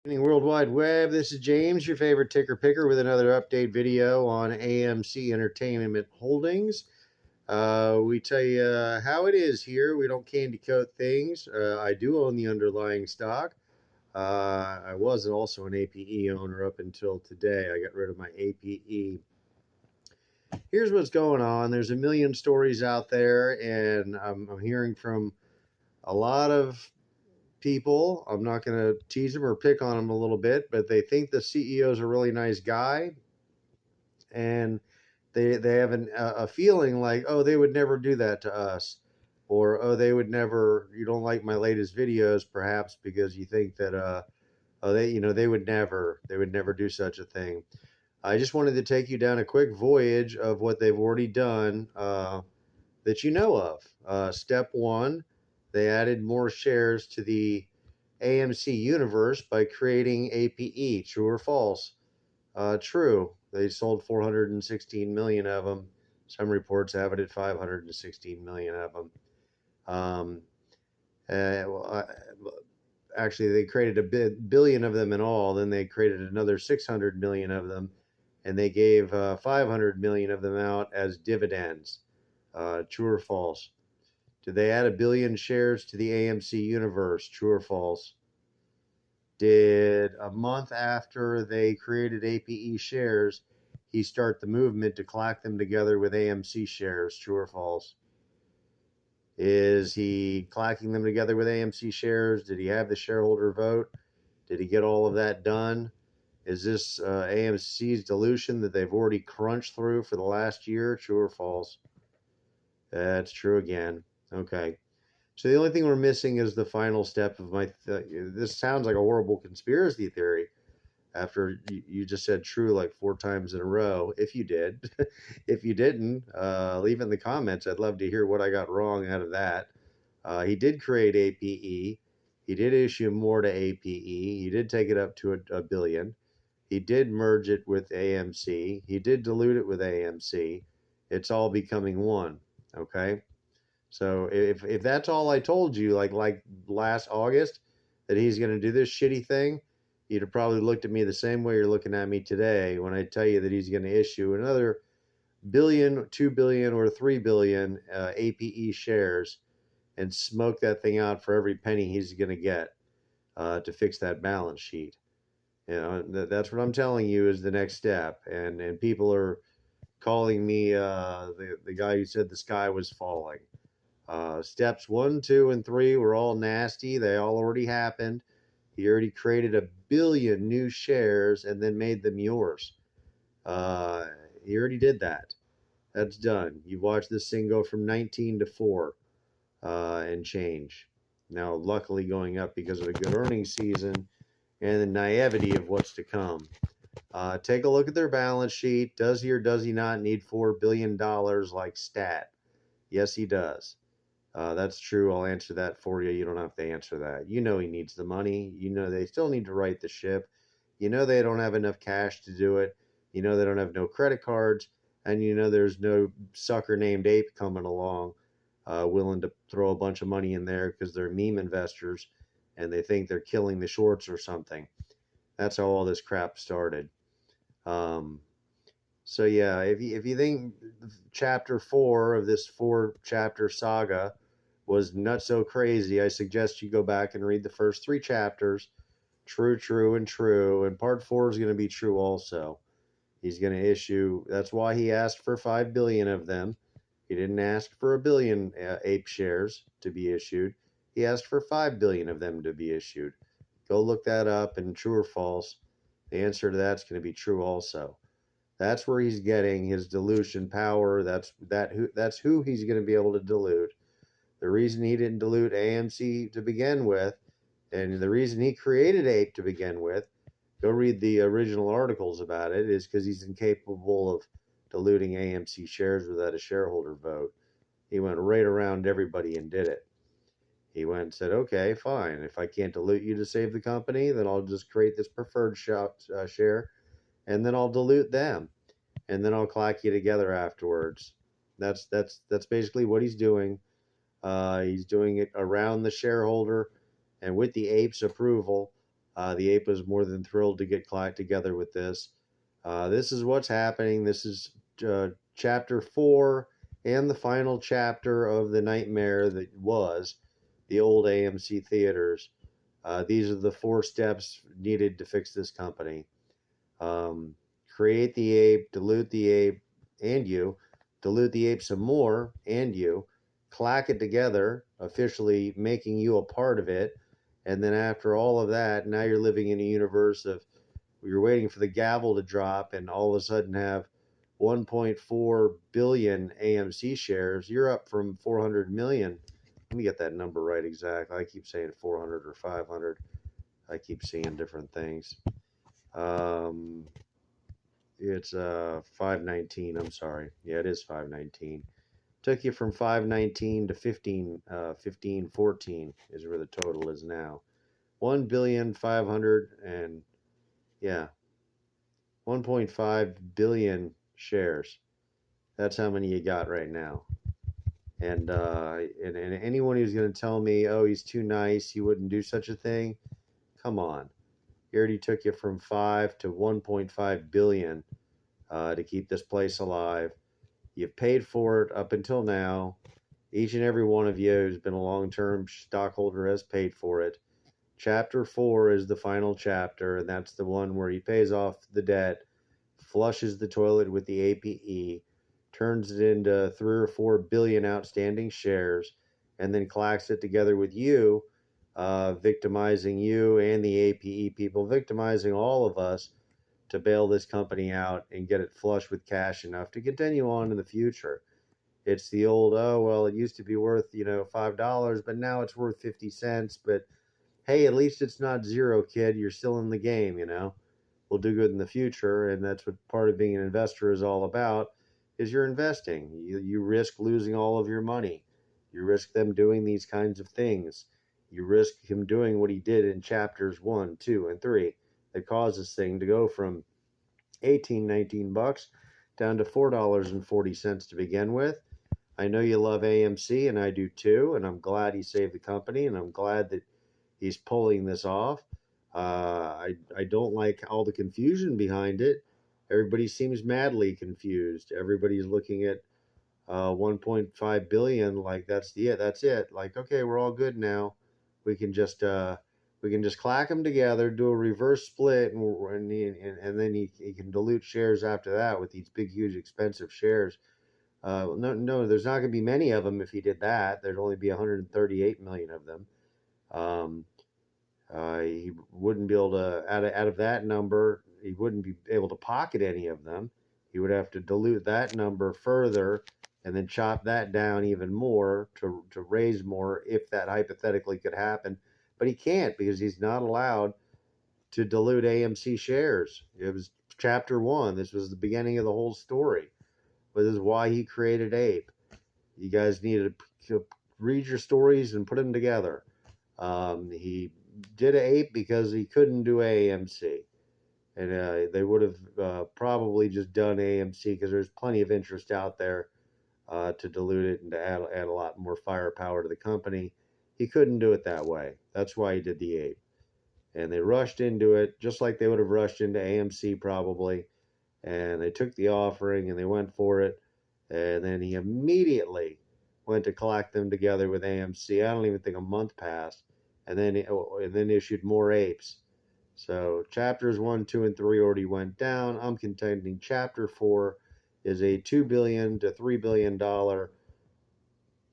World Wide Web, this is James, your favorite ticker picker, with another update video on AMC Entertainment Holdings. We tell you how it is here. We don't candy coat things. I do own the underlying stock. I was also an APE owner up until today. I got rid of my APE. Here's what's going on. There's a million stories out there, and I'm hearing from a lot of people. I'm not going to tease them or pick on them a little bit, but they think the CEO is a really nice guy, and they have a feeling like, oh, they would never do that to us, or oh, they would never. You don't like my latest videos, perhaps because you think that oh, they would never do such a thing. I just wanted to take you down a quick voyage of what they've already done that you know of. Step one, they added more shares to the AMC universe by creating APE. True or false? True. They sold 416 million of them. Some reports have it at 516 million of them. Actually, they created a billion of them in all. Then they created another 600 million of them, and they gave 500 million of them out as dividends. True or false? Did they add a billion shares to the AMC universe? True or false? Did a month after they created APE shares, he start the movement to clack them together with AMC shares? True or false? Is he clacking them together with AMC shares? Did he have the shareholder vote? Did he get all of that done? Is this AMC's dilution that they've already crunched through for the last year? True or false? That's true again. Okay. So the only thing we're missing is the final step of my. This sounds like a horrible conspiracy theory. After you just said true like 4 times in a row. If you did, if you didn't, leave in the comments. I'd love to hear what I got wrong out of that. He did create APE. He did issue more to APE. He did take it up to a billion. He did merge it with AMC. He did dilute it with AMC. It's all becoming one. Okay. So if that's all I told you, like last August, that he's going to do this shitty thing, you'd have probably looked at me the same way you're looking at me today when I tell you that he's going to issue another billion, 2 billion, or 3 billion APE shares and smoke that thing out for every penny he's going to get to fix that balance sheet. You know, that's what I'm telling you is the next step. And people are calling me the guy who said the sky was falling. Steps 1, 2, and 3 were all nasty. They all already happened. He already created a billion new shares and then made them yours. He already did that. That's done. You've watched this thing go from 19 to 4 and change. Now, luckily going up because of a good earnings season and the naivety of what's to come. Take a look at their balance sheet. Does he or does he not need $4 billion like stat? Yes, he does. That's true. I'll answer that for you. You don't have to answer that. You know he needs the money. You know they still need to right the ship. You know they don't have enough cash to do it. You know they don't have no credit cards. And you know there's no sucker named Ape coming along willing to throw a bunch of money in there because they're meme investors and they think they're killing the shorts or something. That's how all this crap started. So yeah, if you think chapter 4 of this 4-chapter saga was not so crazy, I suggest you go back and read the first 3 chapters. True, true, and true. And part 4 is going to be true also. He's going to issue. That's why he asked for 5 billion of them. He didn't ask for a billion APE shares to be issued. He asked for 5 billion of them to be issued. Go look that up, and true or false, the answer to that's going to be true also. That's where he's getting his dilution power. That's who he's going to be able to dilute. The reason he didn't dilute AMC to begin with, and the reason he created APE to begin with, go read the original articles about it, is because he's incapable of diluting AMC shares without a shareholder vote. He went right around everybody and did it. He went and said, okay, fine. If I can't dilute you to save the company, then I'll just create this preferred share, and then I'll dilute them, and then I'll clack you together afterwards. That's basically what he's doing. He's doing it around the shareholder and with the APE's approval. The APE was more than thrilled to get together with this. This is what's happening. This is chapter 4 and the final chapter of the nightmare that was the old AMC theaters. These are the 4 steps needed to fix this company. Create the ape, dilute the ape, and you, dilute the ape some more, and you, clack it together, officially making you a part of it. And then after all of that, now you're living in a universe of you're waiting for the gavel to drop and all of a sudden have 1.4 billion AMC shares. You're up from 400 million. Let me get that number right exactly. I keep saying 400 or 500. I keep seeing different things. It's 519. I'm sorry. Yeah, it is 519. Took you from 519 to 1514 is where the total is now. 1,500 and yeah, 1.5 billion shares. That's how many you got right now. And anyone who's going to tell me, oh, he's too nice, he wouldn't do such a thing, come on. He already took you from 5 to 1.5 billion to keep this place alive. You've paid for it up until now. Each and every one of you who's been a long-term stockholder has paid for it. Chapter 4 is the final chapter, and that's the one where he pays off the debt, flushes the toilet with the APE, turns it into 3 or 4 billion outstanding shares, and then clacks it together with you, victimizing you and the APE people, victimizing all of us to bail this company out and get it flush with cash enough to continue on in the future. It's the old, oh, well, it used to be worth, $5, but now it's worth 50 cents. But hey, at least it's not zero, kid. You're still in the game, We'll do good in the future. And that's what part of being an investor is all about, is you're investing. You risk losing all of your money. You risk them doing these kinds of things. You risk him doing what he did in chapters 1, 2, and 3 that caused this thing to go from 18, 19 bucks down to $4.40 to begin with. I know you love AMC, and I do too, and I'm glad he saved the company, and I'm glad that he's pulling this off. I don't like all the confusion behind it. Everybody seems madly confused. Everybody's looking at 1.5 billion like that's it. Like, okay, we're all good now. We can just clack them together, do a reverse split, and then he can dilute shares after that with these big, huge, expensive shares. No, there's not going to be many of them if he did that. There'd only be 138 million of them. He wouldn't be able to, out of that number, he wouldn't be able to pocket any of them. He would have to dilute that number further and then chop that down even more to raise more if that hypothetically could happen. But he can't because he's not allowed to dilute AMC shares. It was chapter 1. This was the beginning of the whole story. But this is why he created APE. You guys need to read your stories and put them together. He did APE because he couldn't do AMC. And they would have probably just done AMC because there's plenty of interest out there to dilute it and to add a lot more firepower to the company. He couldn't do it that way. That's why he did the APE. And they rushed into it just like they would have rushed into AMC probably. And they took the offering and they went for it. And then he immediately went to collect them together with AMC. I don't even think a month passed. And then issued more apes. So chapters 1, 2, and 3 already went down. I'm contending chapter 4 is a $2 billion to $3 billion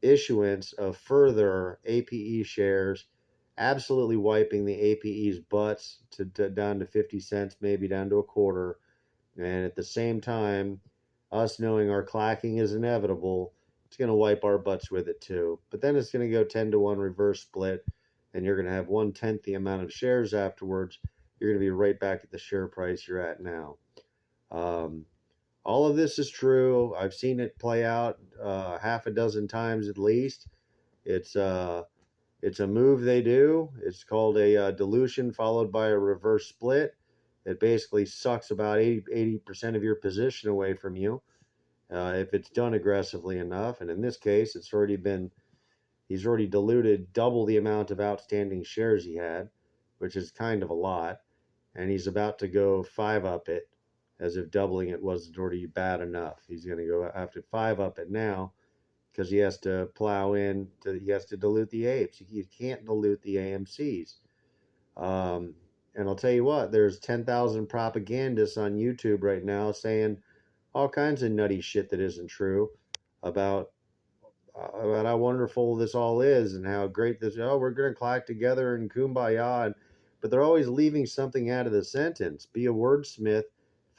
issuance of further APE shares, absolutely wiping the APE's butts down to 50 cents, maybe down to a quarter. And at the same time, us knowing our clacking is inevitable, it's going to wipe our butts with it too. But then it's going to go 10 to 1 reverse split, and you're going to have 1/10 the amount of shares afterwards. You're going to be right back at the share price you're at now. All of this is true. I've seen it play out half a dozen times at least. It's a move they do. It's called a dilution followed by a reverse split. It basically sucks about 80% of your position away from you if it's done aggressively enough. And in this case, he's already diluted double the amount of outstanding shares he had. which is kind of a lot. And he's about to go 5-up it, as if doubling it wasn't already bad enough. He's going to go have to 5-up it now because he has to plow in, he has to dilute the apes. He can't dilute the AMCs. And I'll tell you what, there's 10,000 propagandists on YouTube right now saying all kinds of nutty shit that isn't true about how wonderful this all is and how great this. Oh, we're going to clack together and kumbaya, but they're always leaving something out of the sentence. Be a wordsmith.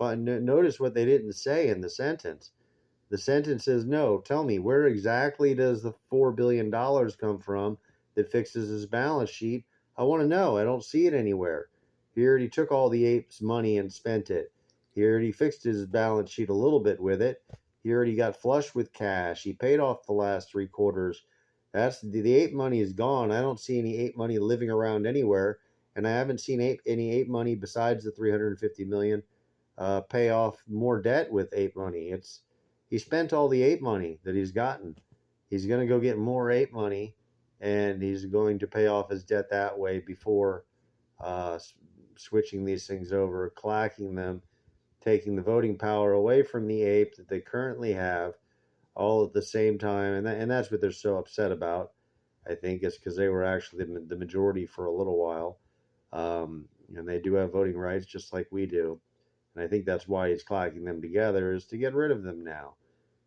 Notice what they didn't say in the sentence. The sentence says, no, tell me, where exactly does the $4 billion come from that fixes his balance sheet? I want to know. I don't see it anywhere. He already took all the apes' money and spent it. He already fixed his balance sheet a little bit with it. He already got flush with cash. He paid off the last 3/4. That's the ape money is gone. I don't see any ape money living around anywhere, and I haven't seen any ape money besides the $350 million pay off more debt with ape money. He spent all the ape money that he's gotten. He's going to go get more ape money, and he's going to pay off his debt that way before switching these things over, clacking them, taking the voting power away from the ape that they currently have, all at the same time. And that's what they're so upset about, I think, is because they were actually the majority for a little while. And they do have voting rights just like we do. And I think that's why he's clacking them together, is to get rid of them now.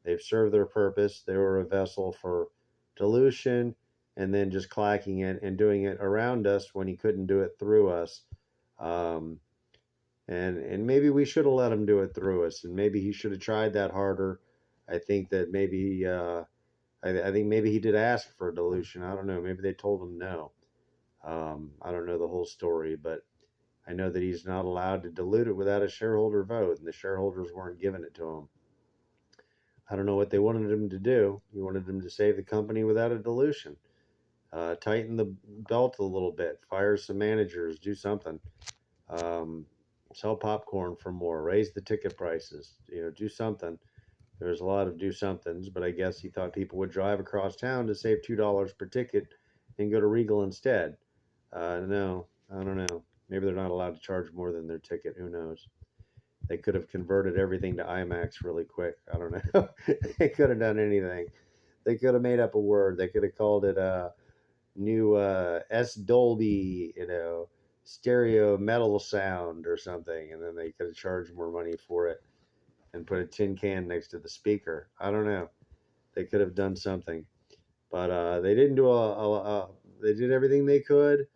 They've served their purpose. They were a vessel for dilution and then just clacking it and doing it around us when he couldn't do it through us. And maybe we should have let him do it through us, and maybe he should have tried that harder. I think that maybe I think maybe he did ask for a dilution. I don't know. Maybe they told him no. I don't know the whole story, but I know that he's not allowed to dilute it without a shareholder vote, and the shareholders weren't giving it to him. I don't know what they wanted him to do. He wanted him to save the company without a dilution. Tighten the belt a little bit. Fire some managers. Do something. Sell popcorn for more. Raise the ticket prices. Do something. There's a lot of do somethings, but I guess he thought people would drive across town to save $2 per ticket and go to Regal instead. No, I don't know. Maybe they're not allowed to charge more than their ticket. Who knows? They could have converted everything to IMAX really quick. I don't know. They could have done anything. They could have made up a word. They could have called it new S Dolby, stereo metal sound or something, and then they could have charged more money for it and put a tin can next to the speaker. I don't know. They could have done something, but they didn't do they did everything they could.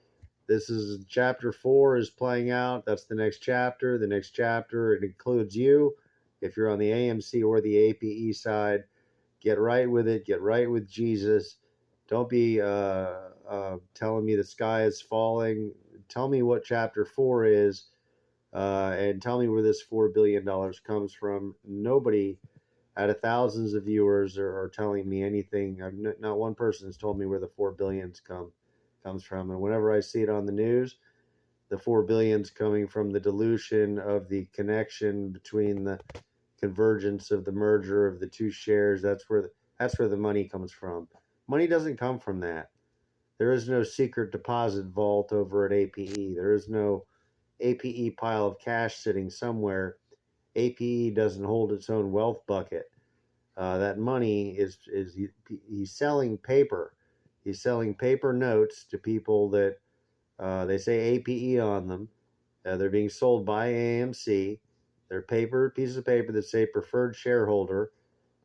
This is chapter 4 is playing out. That's the next chapter. The next chapter, it includes you. If you're on the AMC or the APE side, get right with it. Get right with Jesus. Don't be telling me the sky is falling. Tell me what chapter 4 is, and tell me where this $4 billion comes from. Nobody out of thousands of viewers are telling me anything. Not one person has told me where the $4 billion comes from. And whenever I see it on the news, the $4 billion coming from the dilution of the connection between the convergence of the merger of the two shares. That's where the money comes from. Money doesn't come from that. There is no secret deposit vault over at APE. There is no APE pile of cash sitting somewhere. APE doesn't hold its own wealth bucket. That money he's selling paper. He's selling paper notes to people that they say APE on them. They're being sold by AMC. They're pieces of paper that say preferred shareholder.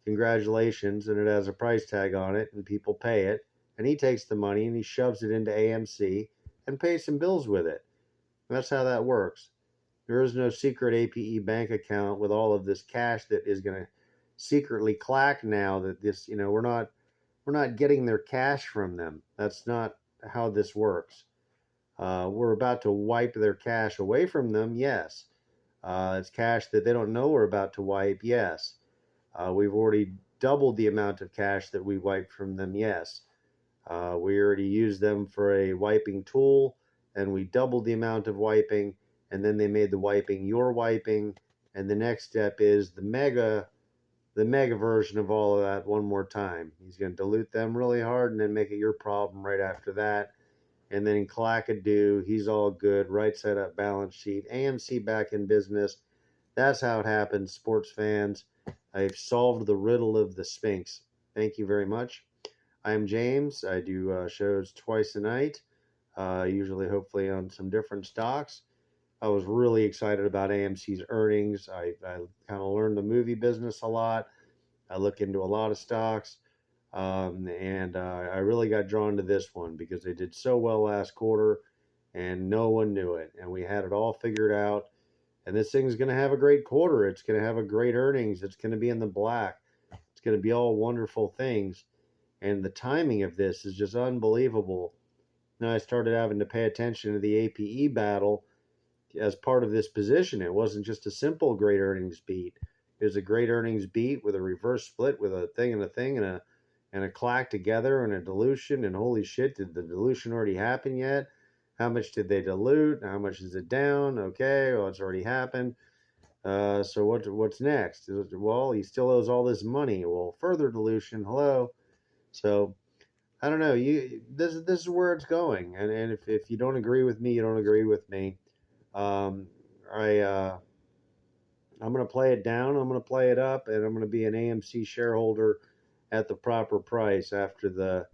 Congratulations, and it has a price tag on it, and people pay it. And he takes the money and he shoves it into AMC and pays some bills with it. And that's how that works. There is no secret APE bank account with all of this cash that is going to secretly clack now that this, we're not getting their cash from them. That's not how this works. We're about to wipe their cash away from them, yes. It's cash that they don't know we're about to wipe, yes. We've already doubled the amount of cash that we wiped from them, yes. We already used them for a wiping tool, and we doubled the amount of wiping, and then they made the wiping your wiping, and the next step is the mega version of all of that one more time. He's going to dilute them really hard and then make it your problem right after that. And then in Clackadoo, he's all good, right side up balance sheet. AMC back in business. That's how it happens, sports fans. I've solved the riddle of the Sphinx. Thank you very much. I'm James. I do shows twice a night, usually, hopefully, on some different stocks. I was really excited about AMC's earnings. I kind of learned the movie business a lot. I look into a lot of stocks. And I really got drawn to this one because they did so well last quarter and no one knew it. And we had it all figured out. And this thing's going to have a great quarter. It's going to have a great earnings. It's going to be in the black. It's going to be all wonderful things. And the timing of this is just unbelievable. Now I started having to pay attention to the APE battle as part of this position. It wasn't just a simple great earnings beat. It was a great earnings beat with a reverse split with a thing and a clack together and a dilution. And holy shit, did the dilution already happen yet? How much did they dilute? How much is it down? Okay, well, it's already happened. So what's next? Well, he still owes all this money. Well, further dilution. Hello. So I don't know. This is where it's going. And if you don't agree with me, you don't agree with me. Um, I'm going to play it down. I'm going to play it up, and I'm going to be an AMC shareholder at the proper price after the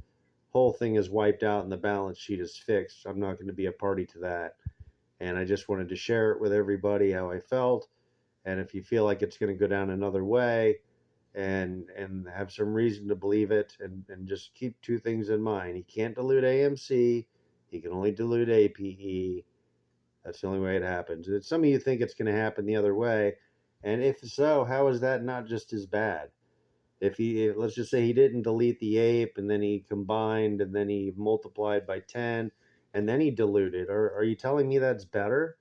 whole thing is wiped out and the balance sheet is fixed. I'm not going to be a party to that. And I just wanted to share it with everybody how I felt. And if you feel like it's going to go down another way and have some reason to believe it, and just keep two things in mind. He can't dilute AMC. He can only dilute APE. That's the only way it happens. Some of you think it's going to happen the other way. And if so, how is that not just as bad? If let's just say he didn't delete the APE and then he combined and then he multiplied by 10 and then he diluted, are you telling me that's better?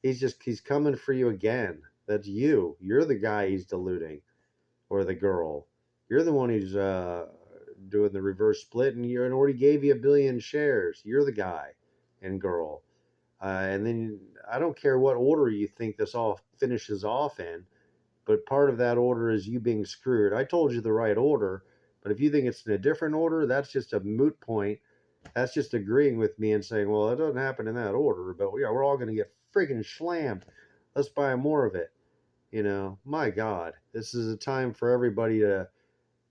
He's coming for you again. That's you. You're the guy he's diluting, or the girl. You're the one who's doing the reverse split, and you already gave you 1 billion shares. You're the guy and girl. And then I don't care what order you think this all finishes off in, but part of that order is you being screwed. I told you the right order, but if you think it's in a different order, that's just a moot point. That's just agreeing with me and saying, well, it doesn't happen in that order, but yeah, we're all going to get freaking slammed. Let's buy more of it. My God, this is a time for everybody to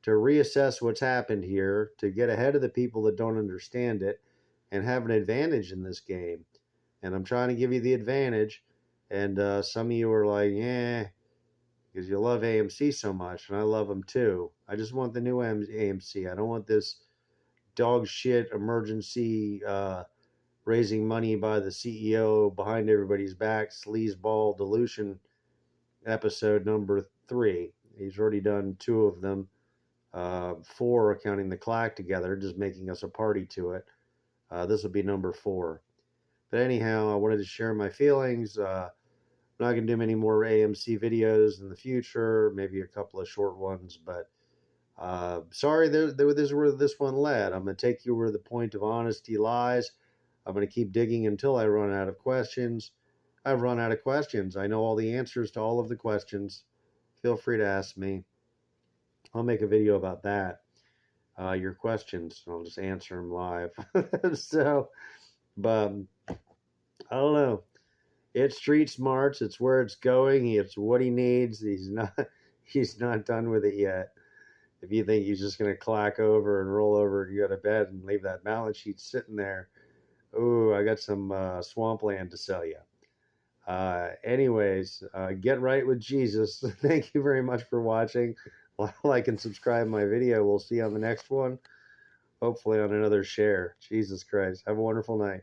reassess what's happened here, to get ahead of the people that don't understand it and have an advantage in this game. And I'm trying to give you the advantage. And some of you are like, yeah, because you love AMC so much, and I love them too. I just want the new AMC. I don't want this dog shit emergency raising money by the CEO behind everybody's back, sleazeball dilution episode number 3. He's already done 2 of them, 4 counting the clack together, just making us a party to it. This will be number 4. But anyhow, I wanted to share my feelings. I'm not going to do many more AMC videos in the future, maybe a couple of short ones, but sorry, this is where this one led. I'm going to take you where the point of honesty lies. I'm going to keep digging until I run out of questions. I've run out of questions. I know all the answers to all of the questions. Feel free to ask me. I'll make a video about that. Your questions. I'll just answer them live. But I don't know. It's street smarts. It's where it's going. It's what he needs. He's not done with it yet. If you think he's just going to clack over and roll over and go to bed and leave that balance sheet sitting there, ooh, I got some swampland to sell you. Anyways, get right with Jesus. Thank you very much for watching. Like and subscribe my video. We'll see you on the next one. Hopefully on another share. Jesus Christ. Have a wonderful night.